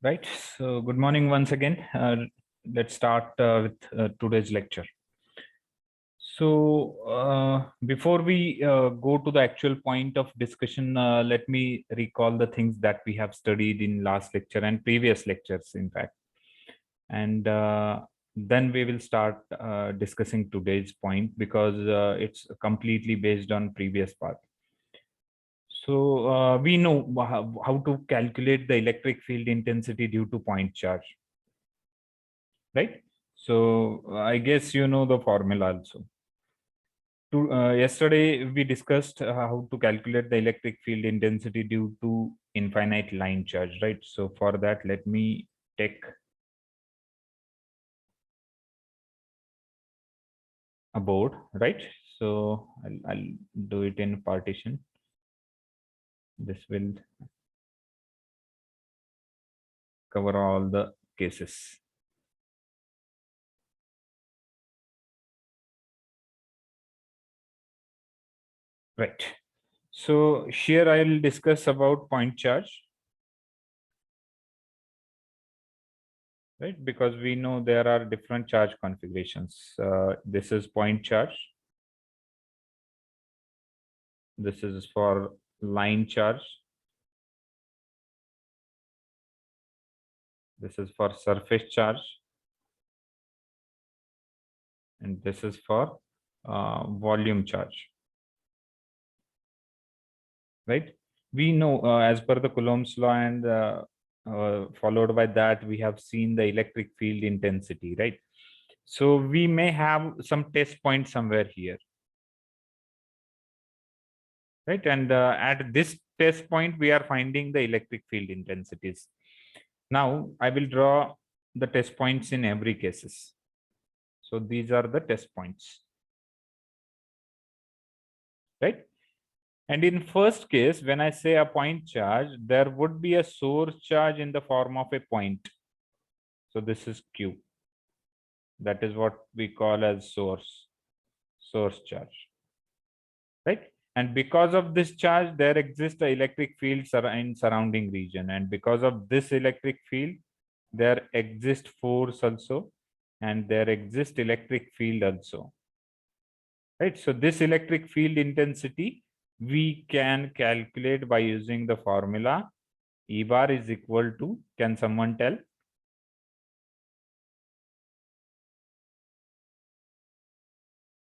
Right. So, good morning once again. Let's start with today's lecture. So, before we go to the actual point of discussion, let me recall the things that we have studied in last lecture and previous lectures, in fact. And then we will start discussing today's point because it's completely based on previous part. So we know how to calculate the electric field intensity due to point charge, right? So I guess you know the formula also. Yesterday we discussed how to calculate the electric field intensity due to infinite line charge, right? So for that, let me take a board, right? So I'll do it in partition. This will cover all the cases. Right. So here I will discuss about point charge. Right, because we know there are different charge configurations. This is point charge. This is for line charge. This is for surface charge. And this is for volume charge. Right? We know as per the Coulomb's law and followed by that, we have seen the electric field intensity, right? So we may have some test point somewhere here. Right, and at this test point, we are finding the electric field intensities. Now, I will draw the test points in every cases. So these are the test points, right? And in first case, when I say a point charge, there would be a source charge in the form of a point. So this is Q. That is what we call as source charge, right? And because of this charge, there exists an electric field in surrounding region. And because of this electric field, there exists force also, and there exists electric field also. Right. So this electric field intensity we can calculate by using the formula E bar is equal to, can someone tell?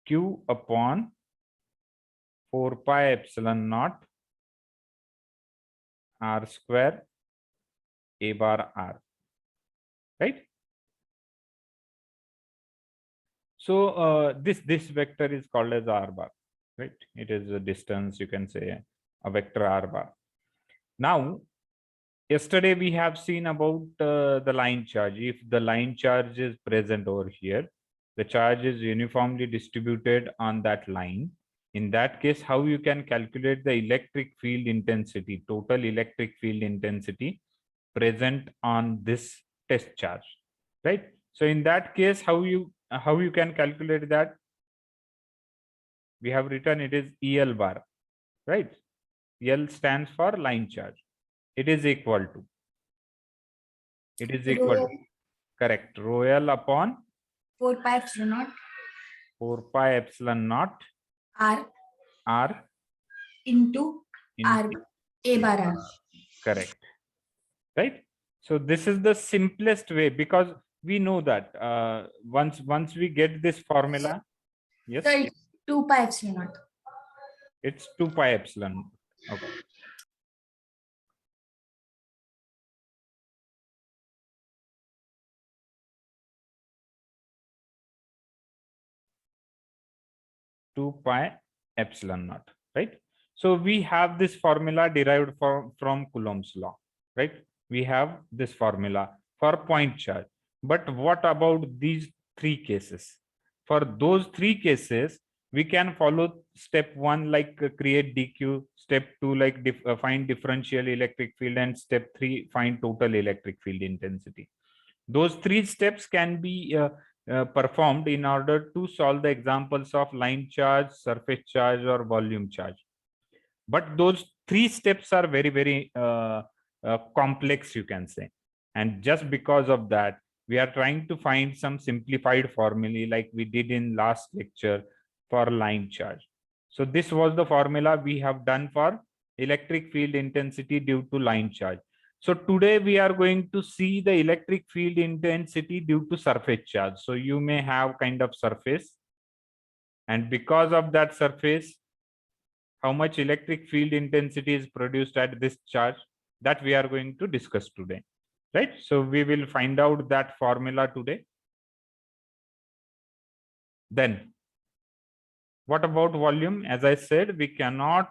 Q upon 4 pi epsilon naught R square A bar R. Right. So this vector is called as R bar. Right. It is a distance, you can say a vector R bar. Now, yesterday we have seen about the line charge. If the line charge is present over here, the charge is uniformly distributed on that line. In that case, how you can calculate the electric field intensity, total electric field intensity present on this test charge, right? So in that case, how you can calculate that? We have written it is EL bar, right? L stands for line charge. It is equal to, correct, rho L upon 4 pi epsilon naught 4 pi epsilon naught R into R A bar R. Correct. Right. So this is the simplest way, because we know that once we get this formula, yes, so it's 2 pi epsilon naught. It's 2 pi epsilon. Okay. Two pi epsilon naught, right? So we have this formula derived from Coulomb's law, right? We have this formula for point charge. But what about these three cases? For those three cases, we can follow step one, like create DQ, step two, like find differential electric field, and step three, find total electric field intensity. Those three steps can be performed in order to solve the examples of line charge, surface charge, or volume charge. But those three steps are very, very complex, you can say. And just because of that, we are trying to find some simplified formulae like we did in last lecture for line charge. So this was the formula we have done for electric field intensity due to line charge. So today we are going to see the electric field intensity due to surface charge. So you may have kind of surface, and because of that surface, how much electric field intensity is produced at this charge, that we are going to discuss today, right? So we will find out that formula today. Then what about volume? As I said, we cannot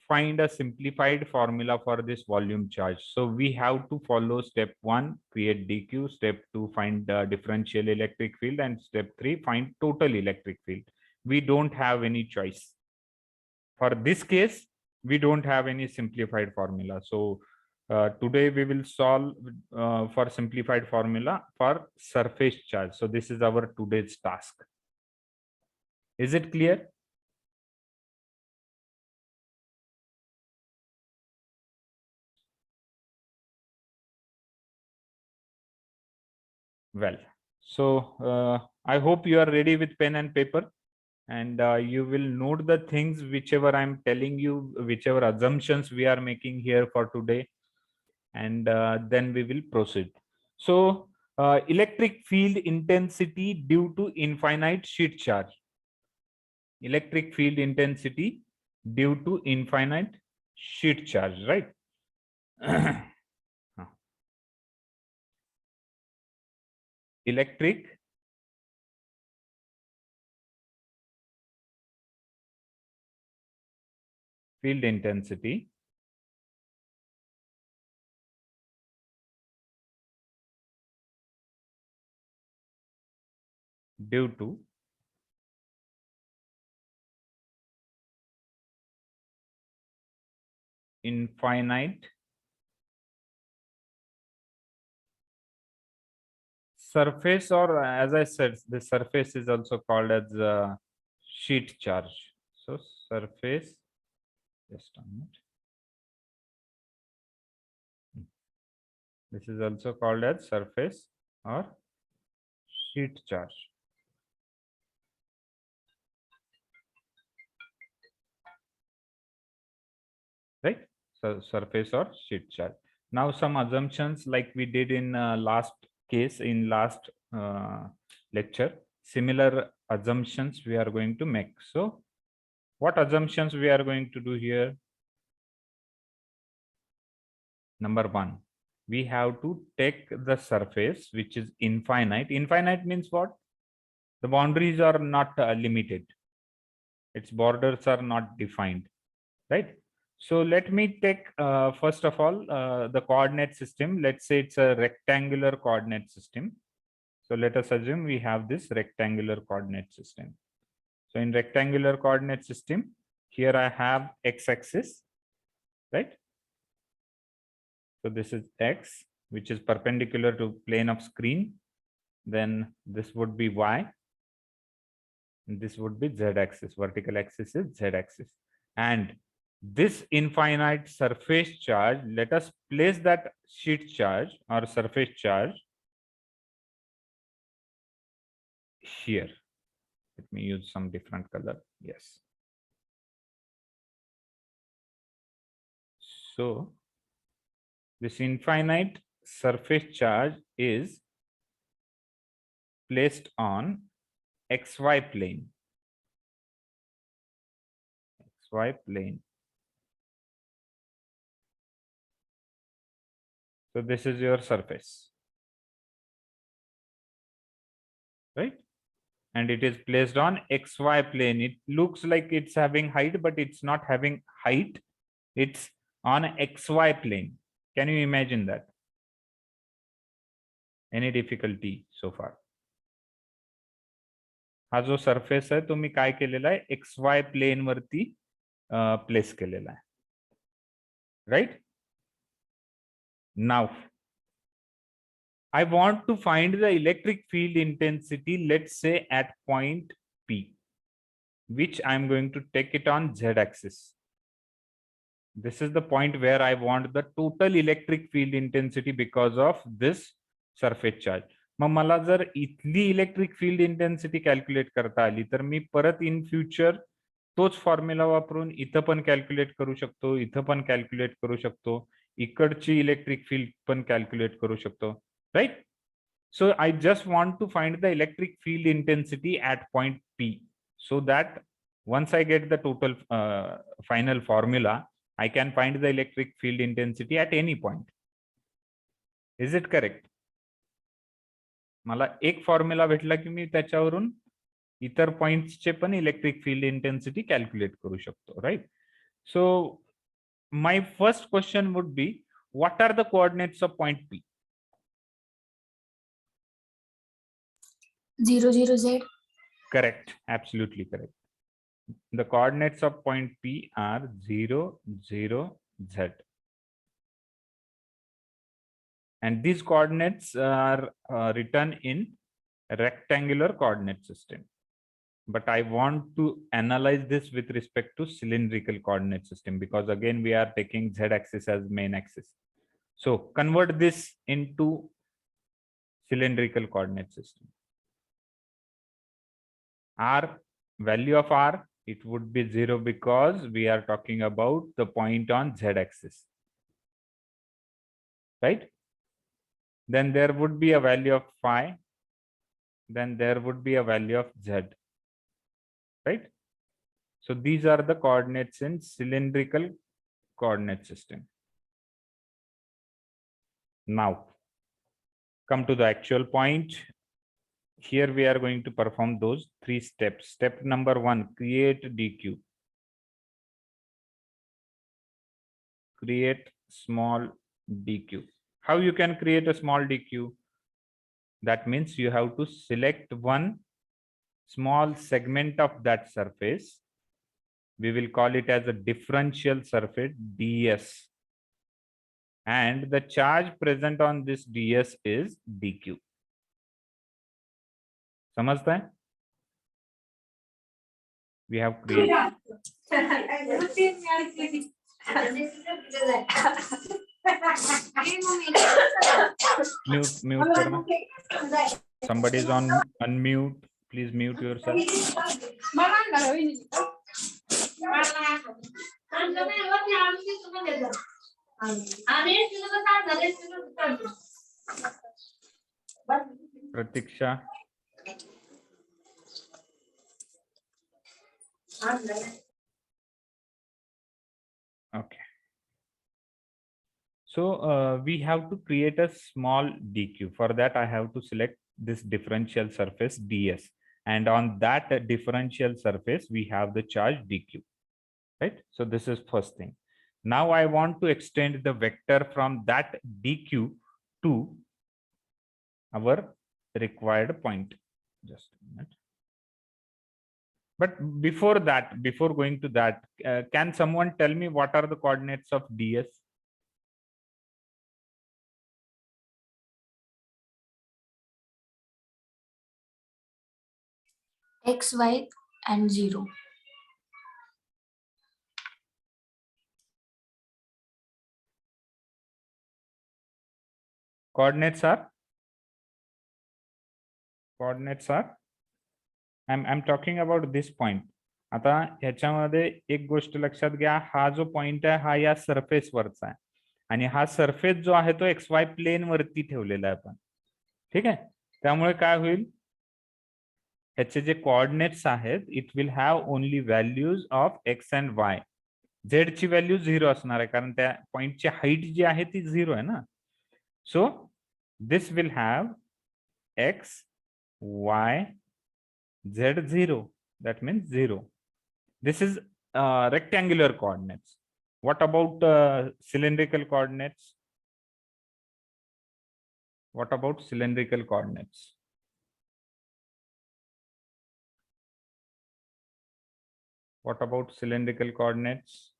find a simplified formula for this volume charge. So we have to follow step 1, create dq, step 2, find the differential electric field, and step 3, find total electric field. We don't have any choice. For this case, we don't have any simplified formula. So today we will solve for simplified formula for surface charge. So this is our today's task. Is it clear? Well, so I hope you are ready with pen and paper, and you will note the things whichever I'm telling you, whichever assumptions we are making here for today, and then we will proceed. So electric field intensity due to infinite sheet charge. Electric field intensity due to infinite sheet charge, right? Electric field intensity due to infinite surface, or as I said, the surface is also called as sheet charge. So surface, just a minute. This is also called as surface or sheet charge. Right? So surface or sheet charge. Now some assumptions like we did in last case, in last lecture, similar assumptions we are going to make. So what assumptions we are going to do here? Number 1, we have to take the surface which is infinite. Infinite means what? The boundaries are not limited. Its borders are not defined, right? So let me take first of all the coordinate system. Let's say it's a rectangular coordinate system. So let us assume we have this rectangular coordinate system. So in rectangular coordinate system, here I have x-axis, right? So this is x, which is perpendicular to plane of screen. Then this would be y. And this would be z-axis. Vertical axis is z-axis. And this infinite surface charge, let us place that sheet charge or surface charge here. Let me use some different color. Yes. So this infinite surface charge is placed on XY plane. XY plane. So this is your surface, right? And it is placed on XY plane. It looks like it's having height, but it's not having height. It's on XY plane. Can you imagine that? Any difficulty so far? हा जो surface आहे तो मी काय केलेला आहे XY plane वरती place केलेला आहे, right? Now I want to find the electric field intensity, let's say at point P, which I'm going to take it on Z axis. This is the point where I want the total electric field intensity because of this surface charge. मग मला जर इथली electric field intensity calculate करता आली तर मी परत in future तोच formula वापरून इथं पण कॅल्क्युलेट करू शकतो, इथं पण कॅल्क्युलेट करू शकतो, इकडची इलेक्ट्रिक फील्ड पण कॅल्क्युलेट करू शकतो, right? So I just want to find the electric field intensity at point P, so that once I get the total final formula, I can find the electric field intensity at any point. Is it correct? मला एक formula भेटला की मी त्याच्यावरून इतर पॉइंट्सचे पण electric field intensity calculate करू शकतो, right? So my first question would be, what are the coordinates of point P? 0, 0, Z. Correct, absolutely correct. The coordinates of point P are 0, 0, Z. And these coordinates are written in rectangular coordinate system. But I want to analyze this with respect to cylindrical coordinate system, because again we are taking Z axis as main axis. So convert this into cylindrical coordinate system. R, value of R, it would be 0 because we are talking about the point on Z axis, right? Then there would be a value of phi, then there would be a value of Z, right? So these are the coordinates in cylindrical coordinate system. Now come to the actual point. Here we are going to perform those 3 steps. Step number 1, create dq. Create small dq. How you can create a small dq? That means you have to select one small segment of that surface. We will call it as a differential surface, ds. And the charge present on this ds is dq. समझता है? We have created. Mute करना. Somebody is on unmute. Please mute yourself. Pratiksha. Okay. So we have to create a small dq. For that, I have to select this differential surface ds. And on that differential surface, we have the charge dq, right? So this is first thing. Now I want to extend the vector from that dq to our required point. Just a minute. But before that, before going to that, can someone tell me what are the coordinates of ds? X, Y, and 0. Coordinates are I'm talking about this point. आता ह्याच्यामध्ये एक गोष्ट लक्षात घ्या, हा जो point आहे हा या सरफेस वरचा आहे आणि हा सरफेस जो आहे तो XY प्लेन वरती ठेवलेला आहे आपण, ठीक आहे? त्यामुळे काय होईल, ह्याचे जे कोऑर्डिनेट्स आहेत it will have only values of x and Y. Z ची व्हॅल्यू 0 असणार आहे कारण त्या पॉइंटची हाईट जी आहे ती 0 आहे ना. So this will have x, y, z 0. That means 0. This is rectangular coordinates. What about cylindrical coordinates? What about cylindrical coordinates? What about cylindrical coordinates?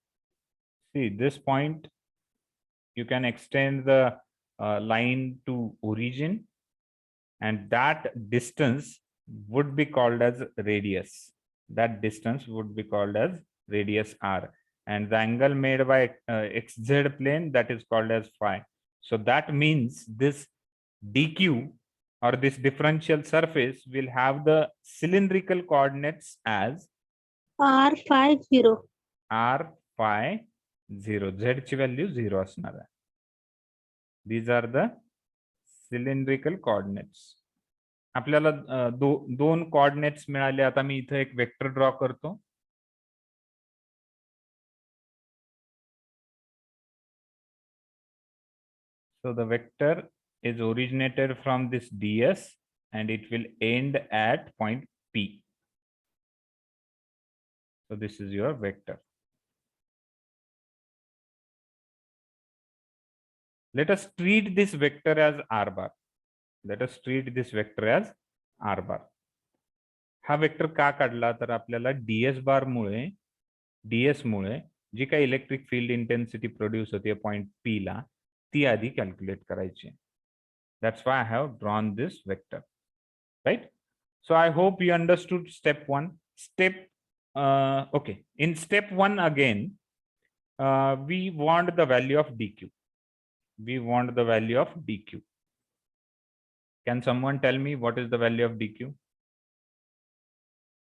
See this point, you can extend the line to origin, and that distance would be called as radius. That distance would be called as radius r. and the angle made by xz plane, that is called as phi. So that means this dq or this differential surface will have the cylindrical coordinates as R phi 0. r phi 0. Z ची value 0 असणार आहे. These are the cylindrical coordinates. आपल्याला दोन coordinates मिळाले. आता मी इथे एक vector draw करतो. So the vector is originated from this ds and it will end at point P. So this is your vector. Let us treat this vector as r bar. Let us treat this vector as r bar. हा vector का काढला तर आपल्याला ds बार मुळे जी काही electric field intensity produce होते point P ला ती आधी calculate करायची. That's why I have drawn this vector, right? So I hope you understood step 1. Okay. In step 1 again, we want the value of dq. We want the value of dq. Can someone tell me what is the value of dq?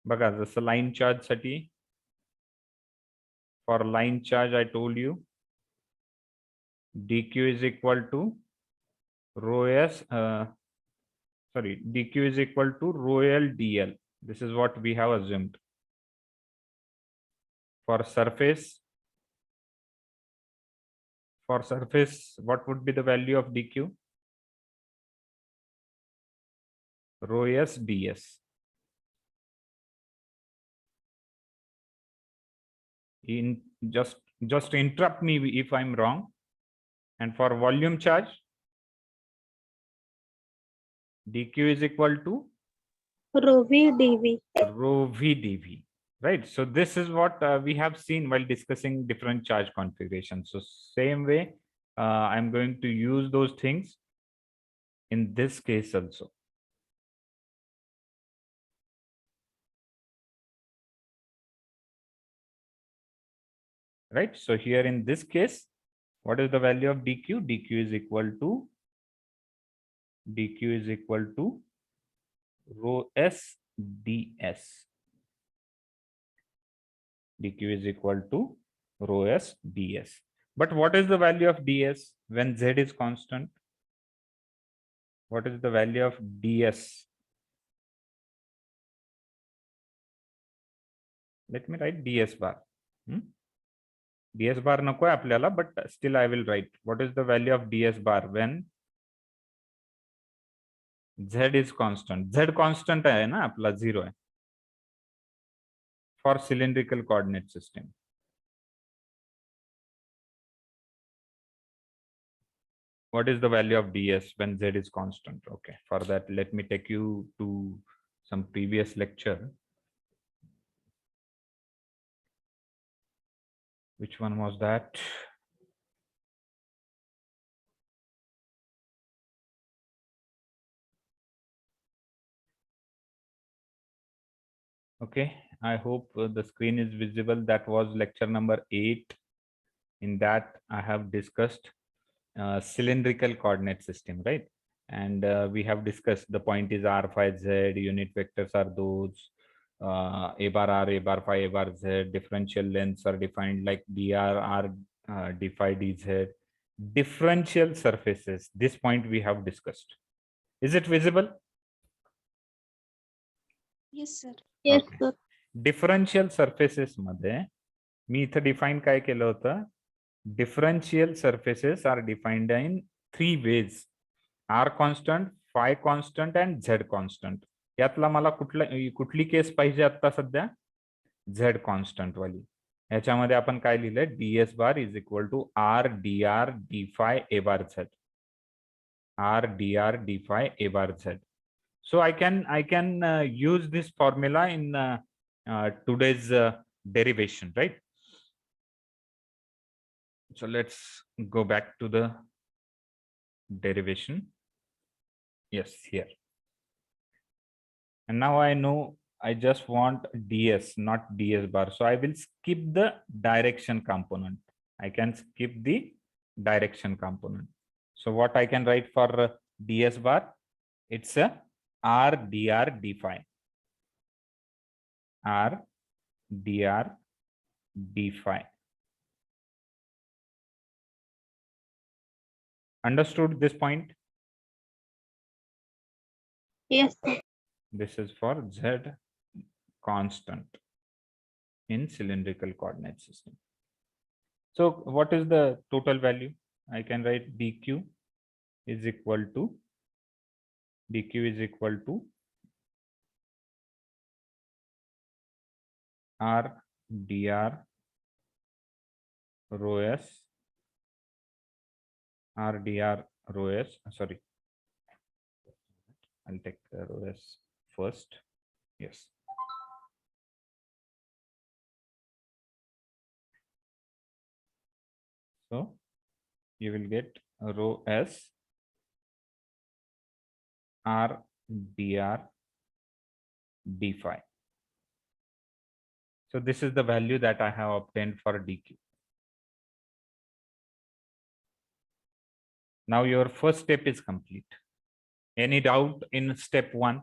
बघा जसं line charge साठी for line charge I told you dq is equal to rho s dq is equal to rho l dl. This is what we have assumed. For surface, what would be the value of dq? Rho s ds. Just interrupt me if I'm wrong. And for volume charge, dq is equal to Rho v dv. Rho v dv. Right. So this is what we have seen while discussing different charge configurations. So same way, I'm going to use those things in this case also. Right. So here in this case, what is the value of dq? dq is equal to rho s ds. dq is equal to rho s ds. But what is the value of ds when z is constant? What is the value of ds? Let me write ds bar. ds bar नको आहे आपल्याला, but still I will write. What is the value of ds bar when z is constant? Z constant आहे ना आपला 0 आहे. For cylindrical coordinate system. What is the value of ds when z is constant? Okay, for that let me take you to some previous lecture. Which one was that? Okay, I hope the screen is visible. That was lecture number 8. In that I have discussed cylindrical coordinate system, right? And we have discussed the point is r phi z, unit vectors are those, a bar r, a bar phi, a bar z, differential lengths are defined like dr, r, d phi, dz, differential surfaces. This point we have discussed. Is it visible? Yes, sir. Yes, Okay. sir. Differential surfaces मध्ये मी इथे define काय केलं होतं? Differential surfaces are defined in 3 ways: r constant, phi constant and z constant. यातला मला कुठली case पाहिजे आता सध्या? z constant वाली. याच्यामध्ये आपण काय लिहिलंय? ds bar is equal to r dr d phi a bar z. r dr d phi a bar z. So I can use this formula in today's derivation, right? So let's go back to the derivation. Yes, here. And now I know I just want ds, not ds bar. So I will skip the direction component. I can skip the direction component. So what I can write for ds bar? It's a r dr d phi. R dr d phi. Understood this point? Yes, sir. This is for z constant in cylindrical coordinate system. So what is the total value? I can write dq is equal to r dr rho s sorry, I'll take rho s first. Yes. So you will get rho s r dr d phi. So this is the value that I have obtained for dq. Now your first step is complete. Any doubt in step 1?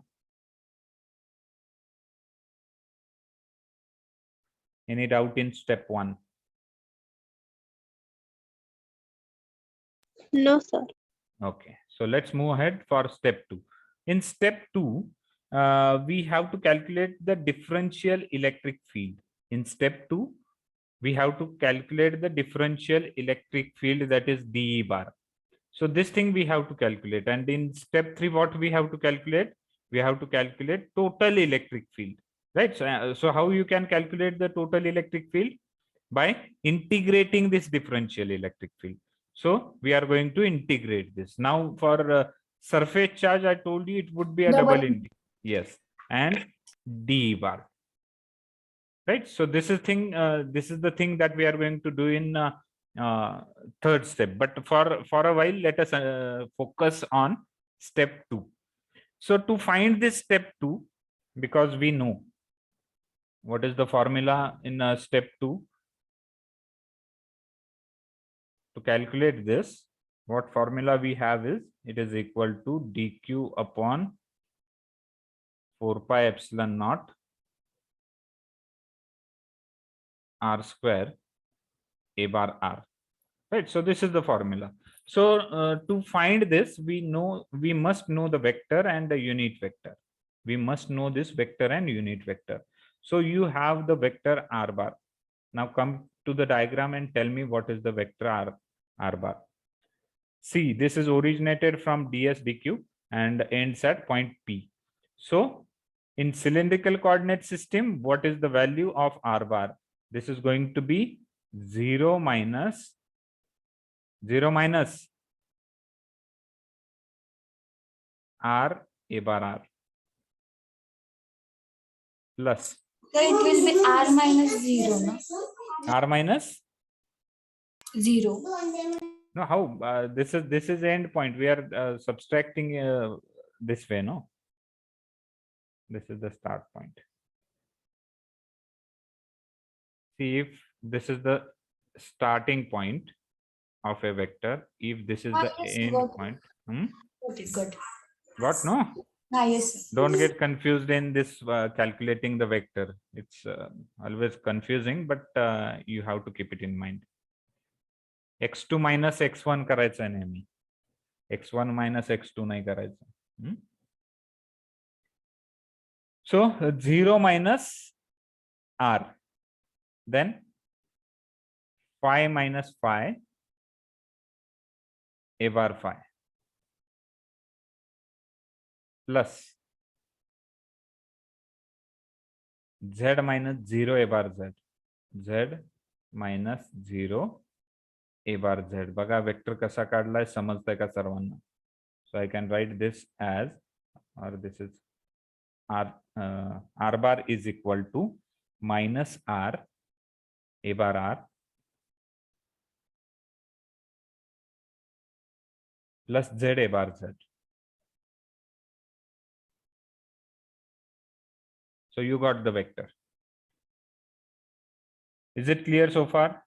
Any doubt in step 1? No, sir. Okay, so let's move ahead for step 2. In step 2, we have to calculate the differential electric field. In step 2, we have to calculate the differential electric field, that is dE bar. So this thing we have to calculate. And in step 3, what we have to calculate? We have to calculate total electric field, right? So how you can calculate the total electric field? By integrating this differential electric field. So we are going to integrate this. Now for surface charge, I told you it would be a double integral. Yes, and dE bar. Right. So this is the thing that we are going to do in third step. But for a while, let us focus on step 2. So to find this step 2, because we know what is the formula in step 2. To calculate this, what formula we have is, it is equal to dq upon 4 pi epsilon naught r square a bar r. Right. So this is the formula. So to find this, we must know the vector and the unit vector. We must know this vector and unit vector. So you have the vector r bar. Now come to the diagram and tell me what is the vector r bar. See, this is originated from ds dq and ends at point P. So in cylindrical coordinate system, what is the value of r bar? This is going to be 0 minus r a bar r plus. So it will be r minus 0, no? R minus 0. no, how this is end point. We are subtracting this way, no? This is the start point. See, if this is the starting point of a vector, if this is the yes, end got it. point. Good. What? No? Yes. Don't get confused in this calculating the vector. It's always confusing, but you have to keep it in mind. x2 minus x1 करायचं आहे नेहमी. x1 minus x2 नाही करायचं. So 0 minus r, then phi minus phi a bar phi plus z minus 0 a bar z, z minus 0 a bar z. बघा vector कसा काढलाय, समजतंय का सर्वांना? So I can write this as, or this is r bar is equal to minus r a bar r plus z a bar z. So you got the vector. Is it clear so far?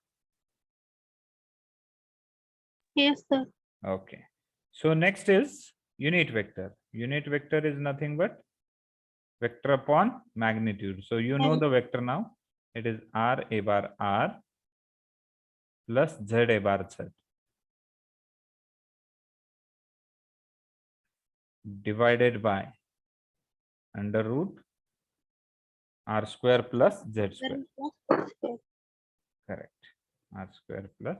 Yes, sir. Okay. So next is unit vector. Unit vector is nothing but vector upon magnitude. So you know the vector now. It is r a bar r plus z a bar z divided by under root r square plus z square. Correct. R square plus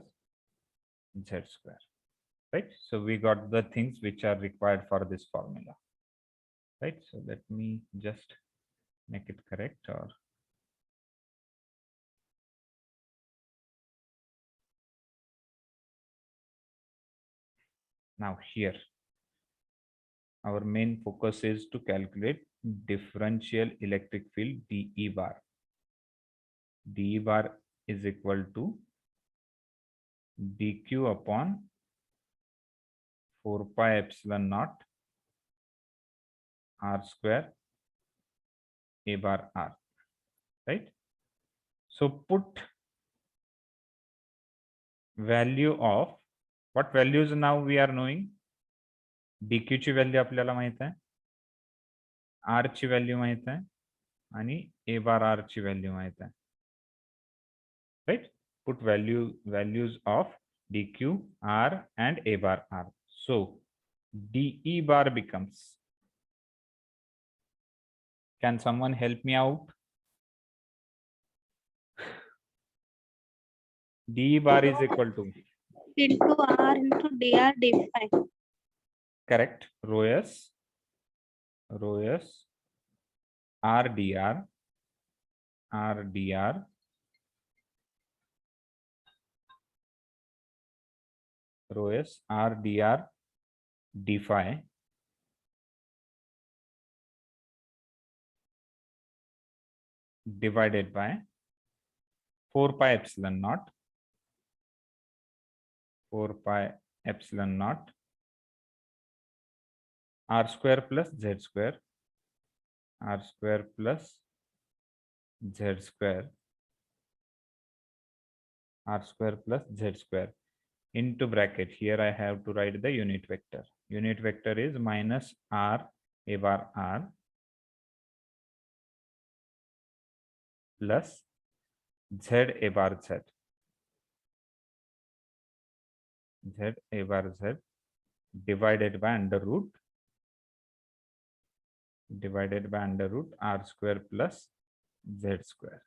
z square. Right. So we got the things which are required for this formula. Right. So let me just make it correct, or now here our main focus is to calculate differential electric field dE bar. dE bar is equal to dq upon 4 pi epsilon naught r square a bar r, right? So put value of what values now we are knowing. dq ची value आपल्याला माहित आहे, r ची value माहित आहे आणि a bar r ची value माहित आहे, right? Put values of dq, r and a bar r. So dE bar becomes, can someone help me out? dE bar is equal to, Into R into dr d5. correct, rho s r dr rho s r dr d phi divided by 4 pi epsilon naught r square plus z square into bracket. Here I have to write the unit vector. Unit vector is minus r a bar r plus z a bar z divided by under root r square plus z square.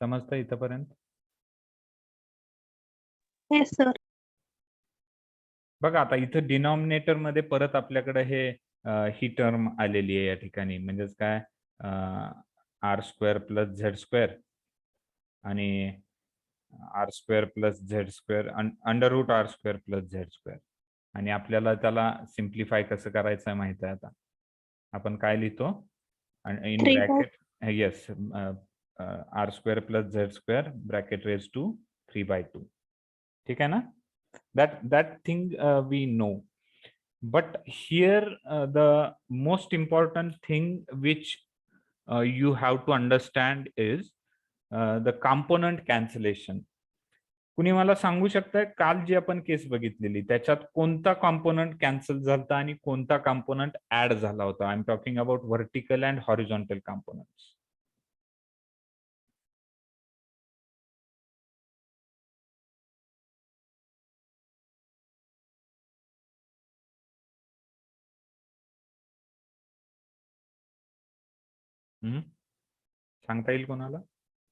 समजतं इथपर्यंत? Yes, sir. बघा आता इथं denominator मध्ये परत आपल्याकडे हे ही term आलेली आहे या ठिकाणी, म्हणजेच काय, R square plus Z square आणि R square plus Z square under root R square plus Z square. आणि आपल्याला त्याला सिम्प्लिफाय कसं करायचं आहे माहित आहे. आता आपण काय लिहितो in bracket, yes, r square plus Z square bracket raise to 3/2. ठीक आहे ना? that thing we know, but here the most important thing which you have to understand is the component cancellation. कुणी मला सांगू शकताय काल जी आपण केस बघितलेली त्याच्यात कोणता कॉम्पोनंट कॅन्सल झाला आणि कोणता कॉम्पोनंट ऍड झाला होता? I am talking about vertical and horizontal components. सांगता येईल कोणाला?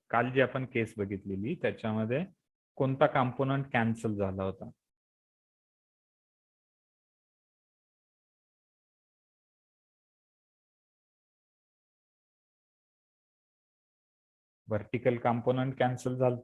काल जी आपण केस बघितलेली त्याच्यामध्ये कोणता कॉम्पोनंट कॅन्सल झाला होता? व्हर्टिकल कॉम्पोनंट कॅन्सल झालं